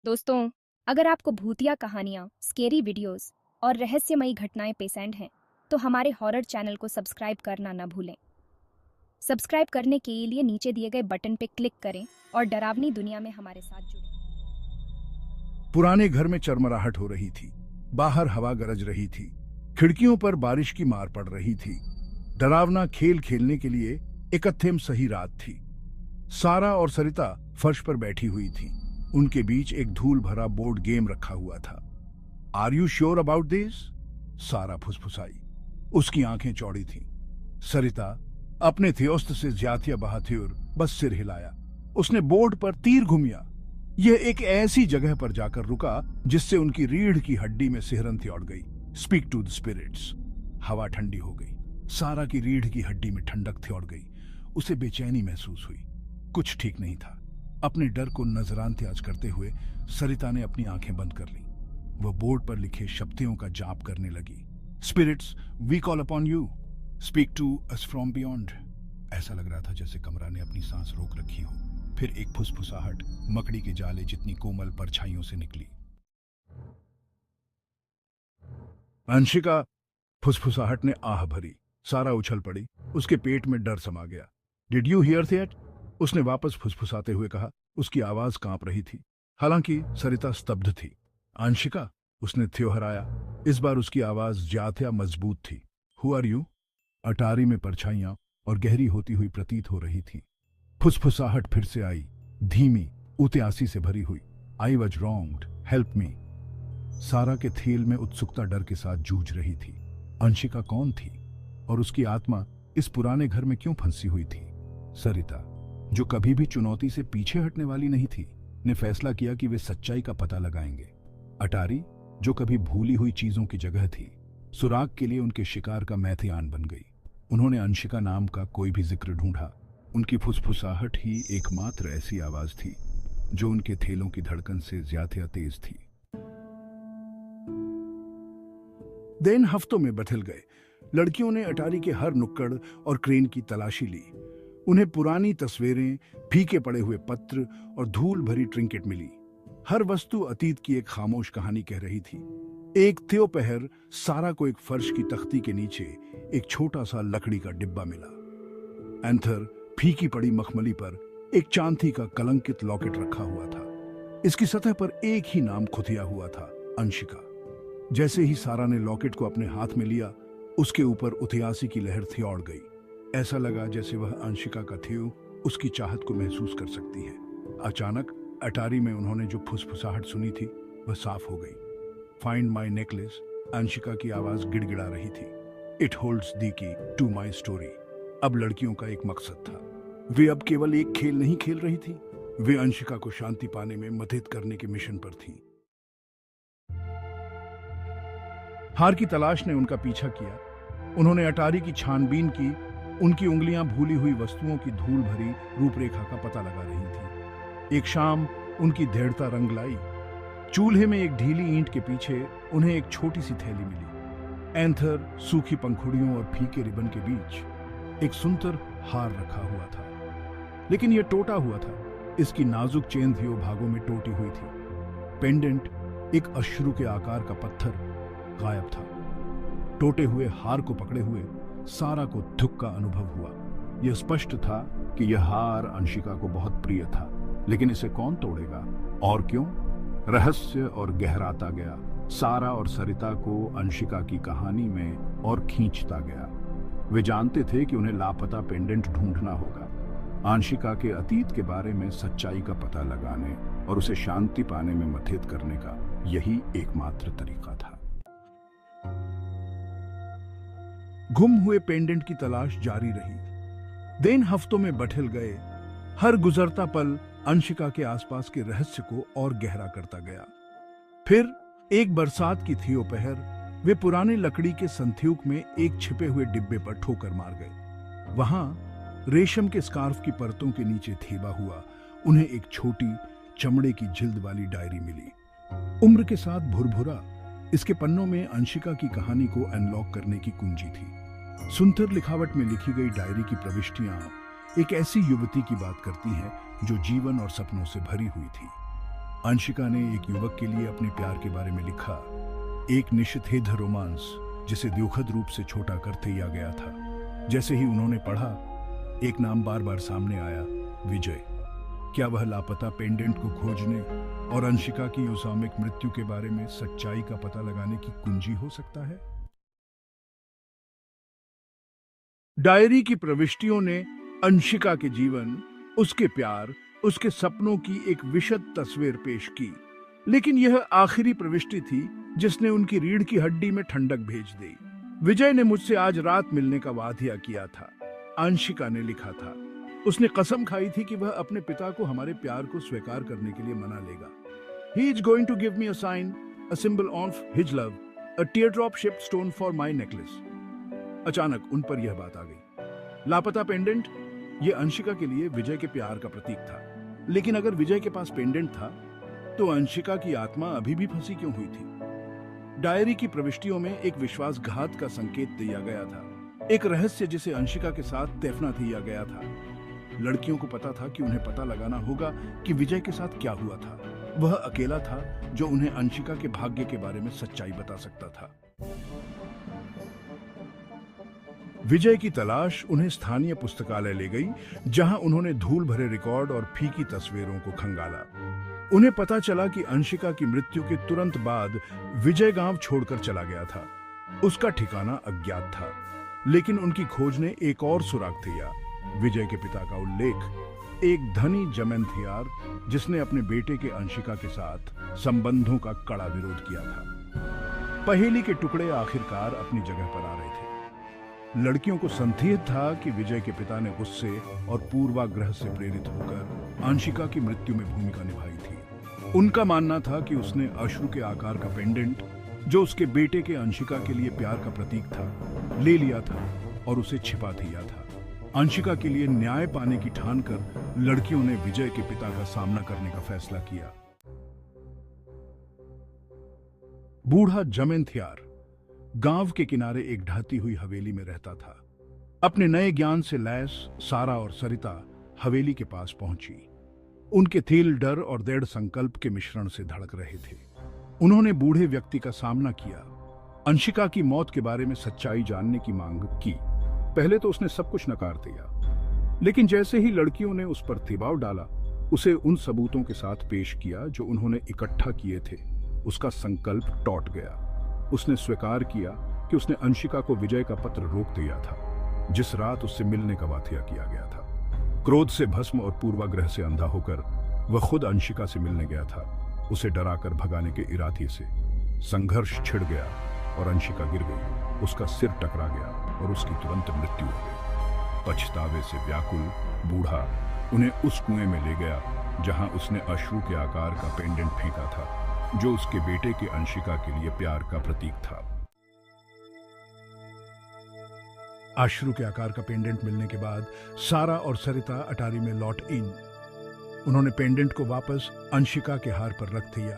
दोस्तों, अगर आपको भूतिया कहानियाँ, स्केरी वीडियोस और रहस्यमयी घटनाएं पसंद हैं, तो हमारे हॉरर चैनल को सब्सक्राइब करना न भूलें। सब्सक्राइब करने के लिए नीचे दिए गए बटन पर क्लिक करें और डरावनी दुनिया में हमारे साथ जुड़ें। पुराने घर में चरमराहट हो रही थी। बाहर हवा गरज रही थी। खिड़कियों पर बारिश की मार पड़ रही थी। डरावना खेल खेलने के लिए एकत्थेम सही रात थी। सारा और सरिता फर्श पर बैठी हुई थी। उनके बीच एक धूल भरा बोर्ड गेम रखा हुआ था। Are you sure about this? Sara फुसफुसाई। उसकी आंखें चौड़ी थीं। सरिता अपने थियोस्त से ज्यातिया बहाती और बस सिर हिलाया। उसने बोर्ड पर तीर घुमिया। यह एक ऐसी जगह पर जाकर रुका जिससे उनकी रीढ़ की हड्डी में सिहरन त्योड़ गई। Speak to the spirits. हवा ठंडी हो गई। सारा की रीढ़ की हड्डी में ठंडक त्योड़ गई। उसे बेचैनी महसूस हुई। कुछ ठीक नहीं था। अपने डर को नजरानंदाज करते हुए सरिता ने अपनी आंखें बंद कर ली। वह बोर्ड पर लिखे शब्दों का जाप करने लगी। Spirits, we call upon you, speak to us from beyond. ऐसा लग रहा था जैसे कमरा ने अपनी सांस रोक रखी हो। फिर एक फुसफुसाहट मकड़ी के जाले जितनी कोमल परछाइयों से निकली। अंशिका। फुसफुसाहट ने आह भरी। सारा उछल पड़ी। उसके पेट में डर समा गया। Did you here that? उसने वापस फुसफुसाते हुए कहा। उसकी आवाज कांप रही थी। हालांकि सरिता स्तब्ध थी। अंशिका, उसने थ्योहराया। इस बार उसकी आवाज ज्यादा मजबूत थी। Who are you? अटारी में परछाइयां और गहरी होती हुई प्रतीत हो रही थी। फुसफुसाहट फिर से आई, धीमी, उत्यासी से भरी हुई। I was wronged, help me. सारा के थेल में उत्सुकता डर के साथ जूझ रही थी। अंशिका कौन थी और उसकी आत्मा इस पुराने घर में क्यों फंसी हुई थी? सरिता, जो कभी भी चुनौती से पीछे हटने वाली नहीं थी, ने फैसला किया कि वे सच्चाई का पता लगाएंगे। अटारी, जो कभी भूली हुई चीजों की जगह थी, सुराग के लिए उनके शिकार का मैथियान बन गई। उन्होंने अंशिका नाम का कोई भी जिक्र ढूंढा। उनकी फुसफुसाहट ही एकमात्र ऐसी आवाज थी जो उनके थेलों की धड़कन से ज्यादा तेज थी। दिन हफ्तों में बदल गए। लड़कियों ने अटारी के हर नुक्कड़ और क्रेन की तलाशी ली। उन्हें पुरानी तस्वीरें, फीके पड़े हुए पत्र और धूल भरी ट्रिंकेट मिली। हर वस्तु अतीत की एक खामोश कहानी कह रही थी। एक दोपहर सारा को एक फर्श की तख्ती के नीचे एक छोटा सा लकड़ी का डिब्बा मिला। एंथर फीकी पड़ी मखमली पर एक चांदी का कलंकित लॉकेट रखा हुआ था। इसकी सतह पर एक ही नाम खुदिया हुआ था, अंशिका। जैसे ही सारा ने लॉकेट को अपने हाथ में लिया, उसके ऊपर उतियासी की लहर थियोड़ गई। ऐसा लगा जैसे वह अंशिका का थियो उसकी चाहत को महसूस कर सकती है। अचानक अटारी में उन्होंने जो फुसफुसाहट सुनी थी वह साफ हो गई। फाइंड माई नेकलेस, अंशिका की आवाज गिड़गिड़ा रही थी। इट होल्ड्स दी की टू माई स्टोरी। अब लड़कियों का एक मकसद था। वे अब केवल एक खेल नहीं खेल रही थी, वे अंशिका को शांति पाने में मदद करने के मिशन पर थी। हार की तलाश ने उनका पीछा किया। उन्होंने अटारी की छानबीन की। उनकी उंगलियां भूली हुई वस्तुओं की धूल भरी रूपरेखा का पता लगा रही थी। एक शाम उनकी दृढ़ता रंग लाई। चूल्हे में एक ढीली ईंट के पीछे उन्हें एक छोटी सी थैली मिली। एंथर, सूखी पंखुड़ियों और फीके रिबन के बीच एक सुंदर हार रखा हुआ था, लेकिन यह टूटा हुआ था। इसकी नाजुक चेन थियो भागों में टूटी हुई थी। पेंडेंट, एक अश्रु के आकार का पत्थर, गायब था। टूटे हुए हार को पकड़े हुए सारा को दुख का अनुभव हुआ। यह स्पष्ट था कि यह हार अंशिका को बहुत प्रिय था, लेकिन इसे कौन तोड़ेगा और क्यों? रहस्य और गहराता गया। सारा और सरिता को अंशिका की कहानी में और खींचता गया। वे जानते थे कि उन्हें लापता पेंडेंट ढूंढना होगा। अंशिका के अतीत के बारे में सच्चाई का पता लगाने और उसे शांति पाने में मदद करने का यही एकमात्र तरीका था। गुम हुए पेंडेंट की तलाश जारी रही। दिन हफ्तों में बदल गए। हर गुजरता पल अंशिका के आसपास के रहस्य को और गहरा करता गया। फिर एक बरसात की थी दोपहर वे पुराने लकड़ी के संथ्यूक में एक छिपे हुए डिब्बे पर ठोकर मार गए। वहां रेशम के स्कार्फ की परतों के नीचे थेबा हुआ उन्हें एक छोटी चमड़े की जिल्द वाली डायरी मिली। उम्र के साथ भुरभुरा, इसके पन्नों में अंशिका की कहानी को अनलॉक करने की कुंजी थी। सुंदर लिखावट में लिखी गई डायरी की प्रविष्टियां एक ऐसी युवती की बात करती हैं जो जीवन और सपनों से भरी हुई थी। अंशिका ने एक युवक के लिए अपने प्यार के बारे में लिखा, एक निषिद्ध रोमांस जिसे दुखद रूप से छोटा कर दिया गया था। जैसे ही उन्होंने पढ़ा, एक नाम बार बार सामने आया, विजय। क्या वह लापता पेंडेंट को खोजने और अंशिका की असामयिक मृत्यु के बारे में सच्चाई का पता लगाने की कुंजी हो सकता है? डायरी की प्रविष्टियों ने अंशिका के जीवन, उसके प्यार, उसके सपनों की एक विशद तस्वीर पेश की, लेकिन यह आखिरी प्रविष्टि थी जिसने उनकी रीढ़ की हड्डी में ठंडक भेज दी। विजय ने मुझसे आज रात मिलने का वादा किया था, अंशिका ने लिखा था। उसने कसम खाई थी कि वह अपने पिता को हमारे प्यार को स्वीकार करने के लिए मना लेगा। He is going to give me a sign, a symbol of his love, a teardrop shaped stone for my necklace. अचानक उन पर यह बात आ गई। लापता पेंडेंट, यह अंशिका के लिए विजय के प्यार का प्रतीक था। लेकिन अगर विजय के पास पेंडेंट था, तो अंशिका की आत्मा अभी भी फंसी क्यों हुई थी? डायरी की प्रविष्टियों में एक विश्वासघात का संकेत दिया गया था, एक रहस्य जिसे अंशिका के साथ दफना दिया गया था। लड़कियों को पता था कि उन्हें पता लगाना होगा कि विजय के साथ क्या हुआ था। वह अकेला था जो उन्हें अंशिका के भाग्य के बारे में सच्चाई बता सकता था। विजय की तलाश उन्हें स्थानीय पुस्तकालय ले गई, जहां उन्होंने धूल भरे रिकॉर्ड और फीकी तस्वीरों को खंगाला। उन्हें पता चला कि अंशिका की मृत्यु के तुरंत बाद विजय गांव छोड़कर चला गया था। उसका ठिकाना अज्ञात था, लेकिन उनकी खोज ने एक और सुराग दिया। विजय के पिता का उल्लेख, एक धनी जमींदार जिसने अपने बेटे के अंशिका के साथ संबंधों का कड़ा विरोध किया था। पहेली के टुकड़े आखिरकार अपनी जगह पर आ रहे थे। लड़कियों को संदेह था कि विजय के पिता ने गुस्से और पूर्वाग्रह से प्रेरित होकर अंशिका की मृत्यु में भूमिका निभाई थी। उनका मानना था कि उसने अश्रु के आकार का पेंडेंट, जो उसके बेटे के अंशिका के लिए प्यार का प्रतीक था, ले लिया था और उसे छिपा दिया था। अंशिका के लिए न्याय पाने की ठानकर लड़कियों ने विजय के पिता का सामना करने का फैसला किया। बूढ़ा जमींदार गांव के किनारे एक ढहती हुई हवेली में रहता था। अपने नए ज्ञान से लैस सारा और सरिता हवेली के पास पहुंची। उनके तिल डर और दृढ़ संकल्प के मिश्रण से धड़क रहे थे। उन्होंने बूढ़े व्यक्ति का सामना किया, अंशिका की मौत के बारे में सच्चाई जानने की मांग की। पहले तो उसने सब कुछ नकार दिया, लेकिन जैसे ही लड़कियों ने उस पर दबाव डाला, उसे उन सबूतों के साथ पेश किया जो उन्होंने इकट्ठा किए थे। उसका संकल्प टूट गया। उसने स्वीकार किया कि उसने अंशिका को विजय का पत्र रोक दिया था, जिस रात उससे मिलने का वादा किया गया था। क्रोध से भस्म और पूर्वाग्रह से अंधा होकर वह खुद अंशिका से मिलने गया था। उसे डराकर भगाने के इरादे से संघर्ष छिड़ गया और अंशिका गिर गई। उसका सिर टकरा गया और उसकी तुरंत मृत्यु हो गई। पछतावे से व्याकुल बूढ़ा उन्हें उस कुएं में ले गया जहां उसने अश्रु के आकार का पेंडेंट फेंका था, जो उसके बेटे के अंशिका के लिए प्यार का प्रतीक था। अश्रु के आकार का पेंडेंट मिलने के बाद सारा और सरिता अटारी में लौट इन। उन्होंने पेंडेंट को वापस अंशिका के हार पर रख दिया।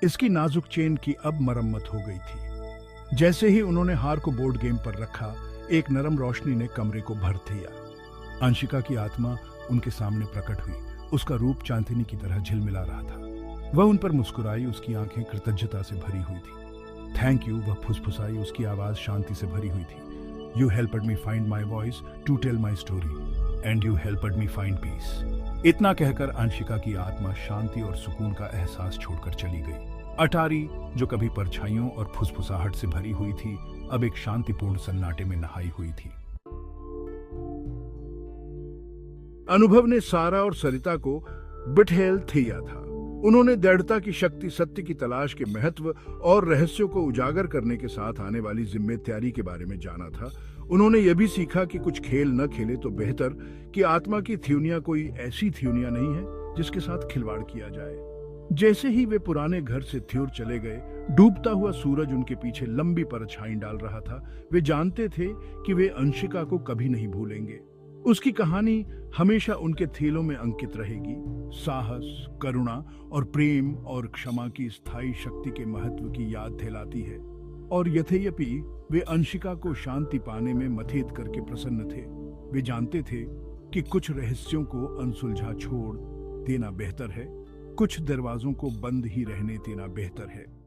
इसकी नाजुक चेन की अब मरम्मत हो गई थी। जैसे ही उन्होंने हार को बोर्ड गेम पर रखा, एक नरम रोशनी ने कमरे को भर दिया। अंशिका की आत्मा उनके सामने प्रकट हुई। उसका रूप चांदनी की तरह झिलमिला रहा था। वह उन पर मुस्कुराई, उसकी आंखें कृतज्ञता से भरी हुई थी। थैंक यू, वह फुसफुसाई, उसकी आवाज शांति से भरी हुई थी। You helped me find my voice to tell my story and you helped me find peace. इतना कहकर अंशिका की आत्मा शांति और सुकून का एहसास छोड़कर चली गई। अटारी, जो कभी परछाइयों और फुसफुसाहट से भरी हुई थी, अब एक शांतिपूर्ण सन्नाटे में नहाई हुई थी। अनुभव ने सारा और सरिता को बिठेल दिया था। उन्होंने दृढ़ता की शक्ति, सत्य की तलाश के महत्व और रहस्यों को उजागर करने के साथ आने वाली जिम्मेदारी के बारे में जाना था। उन्होंने यह भी सीखा कि कुछ खेल न खेले तो बेहतर कि आत्मा की थ्यूनिया कोई ऐसी थ्यूनिया नहीं है जिसके साथ खिलवाड़ किया जाए। जैसे ही वे पुराने घर से थ्योर चले गए, डूबता हुआ सूरज उनके पीछे लंबी परछाई डाल रहा था। वे जानते थे कि वे अंशिका को कभी नहीं भूलेंगे। उसकी कहानी हमेशा उनके थैलों में अंकित रहेगी। साहस, करुणा और प्रेम और क्षमा की स्थायी शक्ति के महत्व की याद दिलाती है। और यद्यपि वे अंशिका को शांति पाने में मदद करके प्रसन्न थे, वे जानते थे कि कुछ रहस्यों को अनसुलझा छोड़ देना बेहतर है। कुछ दरवाजों को बंद ही रहने देना बेहतर है।